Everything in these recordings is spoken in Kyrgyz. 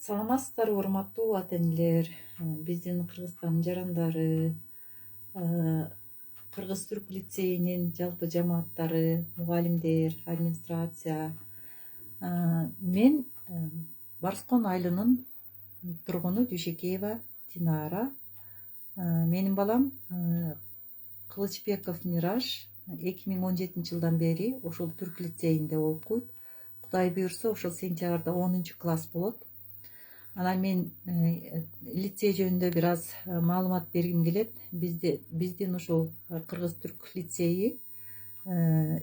Саламатсыздарбы урматтуу ата энелер, биздин Кыргызстандын жарандары, Кыргыз-Түрк лицейинин жалпы жамааттары, мугалимдер, администрация. Мен Барскон айылынын тургуну Дүйшекеева Динара. Менин балам Кылычбеков Мираж 2017-жылдан бери ошол Түрк лицейинде окуйт. Кудай буюрса ошол сентябрда 10-класс болот. Анан мен лицей жөнүндө бир аз маалымат бергим келет. Биздин ушул Кыргыз-Түрк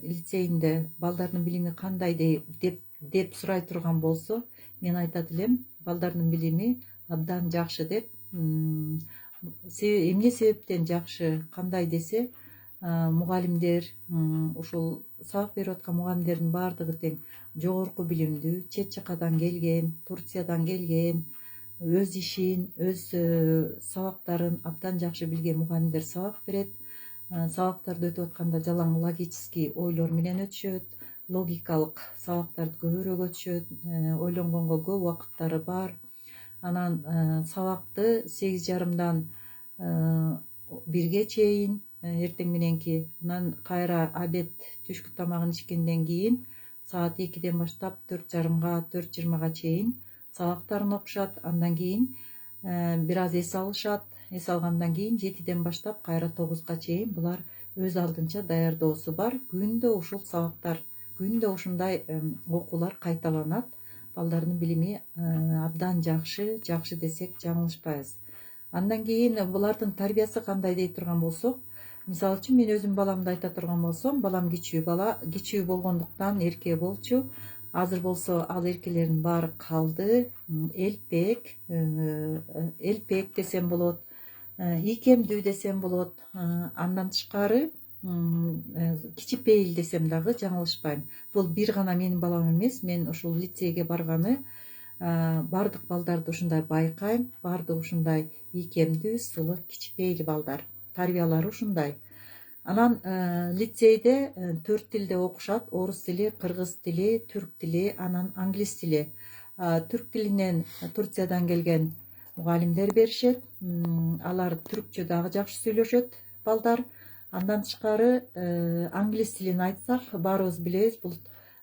лицейинде балдардын билими кандай деп сурай турган болсо, мен айтат элем, балдардын билими абдан жакшы деп. Эмне себептен жакшы, кандай десе, мугалимдер, ушул сабак берип аткан мугалимдердин баардыгы тең жогорку билимдүү, чет жакадан келген, Турциядан келген, өз ишин, өз сабактарын абдан жакшы билген мугалимдер сабак берет. Сабактарды өтүп атканда жалаң логический ойлор менен өтүшөт, логикалык сабактарды көбүрөөк өтүшөт, ойлонгонго көп убакыттары бар. Анан сабакты 8:30-дан 1-ге чейин, эртең мененки, анан кайра обед, түшкү тамагын ичкенден кийин саат 2-ден баштап 4:30-га, 4:20-га чейин сабактарын окушат. Андан кийин бир аз эс алышат. Эс алгандан кийин 7-ден баштап кайра 9-га чейин булар өз алдынча даярдоосу бар. Күндө ушул сабактар, күндө ушундай окуулар кайталанат. Балдардын билими абдан жакшы десек жаңылышпайбыз. Андан кийин булардын тарбиясы кандай дей турган болсок, мисалы үчүн мен өзүм баламды айта турган болсом, балам кичүү болгондуктан эрке болчу. Азыр болсо ал эркелердин баары калды. Элпек десем болот, ийкемдүү десем болот. Андан тышкары кичипейил десем дагы жаңылышпайм. Бул бир гана менин балам эмес, мен ушул лицейге барганы бардык балдарды ушундай байкайм. Бардыгы ушундай ийкемдүү, сылык, кичипейил балдар. Тарбиялары ушундай. Анан лицейде 4 тилде окушат: орус тили, кыргыз тили, түрк тили, анан англис тили. Түрк тилинен Турциядан келген мугалимдер беришет. Алар түркчө дагы жакшы сүйлөшөт балдар. Андан тышкары англис тилин айтсак, баарыбыз билебиз, бул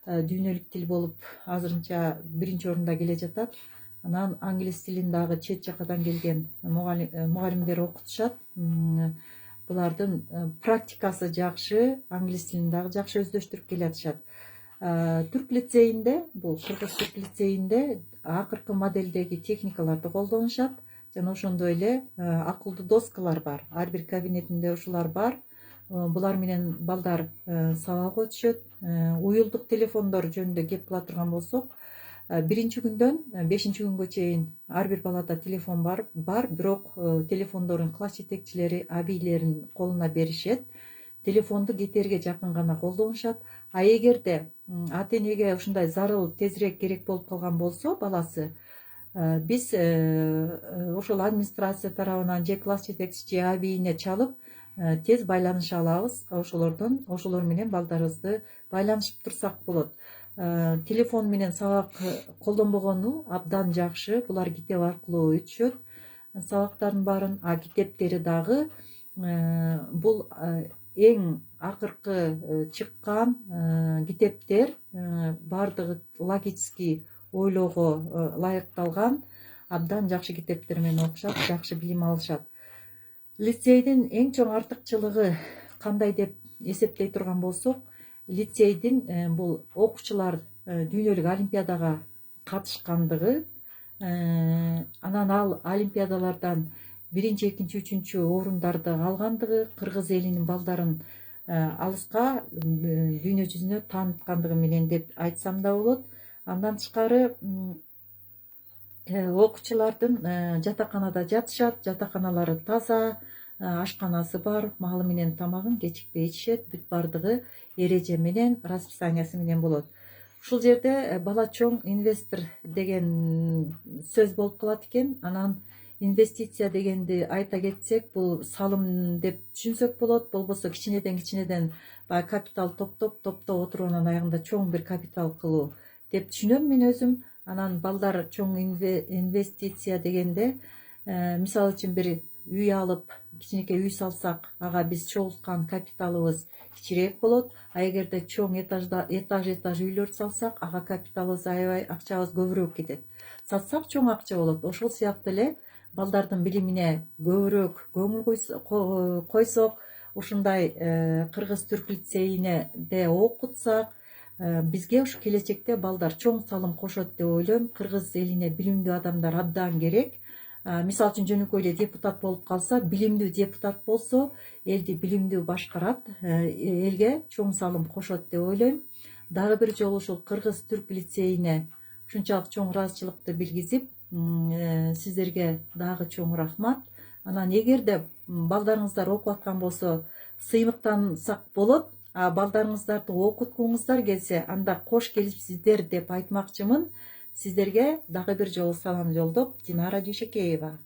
дүйнөлүк тил болуп азырынча биринчи орунда келе жатат. Анан англис тилин дагы чет жакадан келген мугалимдер окутушат. Булардын практикасы жакшы, англис тилин дагы жакшы өздөштүрүп келатышат. Түрк лицейинде, бул Кыргыз-Түрк лицейинде акыркы моделдеги техникаларды колдонушат. Жана ошондой эле акылдуу доскалар бар. Ар бир кабинетинде ушулар бар. Булар менен балдар сабак өтүшөт. Уюлдук телефондор жөнүндө кеп кыла турган болсок, 1-күндөн 5-күнгө чейин ар бир балада телефон бар, бирок телефондорун класс жетекчилери, абийлерин колуна беришет. Телефонду кетерге жакын гана колдонушат. А эгерде ата энеге ушундай зарыл тезирээк керек болуп калган болсо баласы, биз ошол администрация тарабынан же класс жетекчиси же абийине чалып тез байланыша алабыз. Ошолор менен балдарыбызды байланышып турсак болот. Телефон менен сабак колдонбогону абдан жакшы. Булар китеп аркылуу өтүшөт сабактардын баарын. Китептери дагы бул эң акыркы чыккан китептер, баардыгы логический ойлоого ылайыкталган абдан жакшы китептер менен окушат, жакшы билим алышат. Лицейдин эң чоң артыкчылыгы кандай деп эсептей турган болсок, лицейдин бул окуучулар дүйнөлүк олимпиадага катышкандыгы, анан ал олимпиадалардан 1, 2, 3 орундарды алгандыгы, кыргыз элинин балдарын алыска дүйнө жүзүнө тааныткандыгы менен деп айтсам да болот. Андан тышкары окуучулардын жатаканада жатышат, жатаканалары таза, ашканасы бар, маалы менен тамагын кечикпей ичишет, бүт баардыгы эреже менен, расписаниясы менен болот. Ушул жерде бала чоң инвестор деген сөз болуп калат экен. Анан инвестиция дегенди айта кетсек, бул салым деп түшүнсөк болот. Болбосо кичинеден капитал топтоп отуруп анан аягында чоң бир капитал кылуу деп түшүнөм мен өзүм. Анан балдар чоң инвестиция дегенде, мисалы үчүн бир үй алып, кичинекей үй салсак, ага биз чогулткан капиталыбыз кичирээк болот. А эгерде чоң этаж үйлөр салсак, ага капиталыбыз аябай, акчабыз көбүрөөк кетет. Сатсак чоң акча болот. Ошол сыяктуу эле балдардын билимине көбүрөөк көңүл койсок, ушундай кыргыз түрк лицейине де окутсак, бизге ушу келечекте балдар чоң салым кошот деп ойлойм. Кыргыз элине билимдүү адамдар абдан керек. Мисалы үчүн жөнөкөй эле депутат болуп калса, билимдүү депутат болсо, элди билимдүү башкарат, элге чоң салым кошот деп ойлойм. Дагы бир жолу ушул кыргыз түрк лицейине ушунчалык чоң ыраазычылыкты билгизип, сиздерге дагы чоң рахмат. Анан эгерде балдарыңыздар окуп аткан болсо, сыймыктансак болот. А балдарыңыздарды окуткуңуздар келсе, анда кош келипсиздер деп айтмакчымын. Сиздерге дагы бир жолу салам жолдоп, Динара Дүйшөкеева.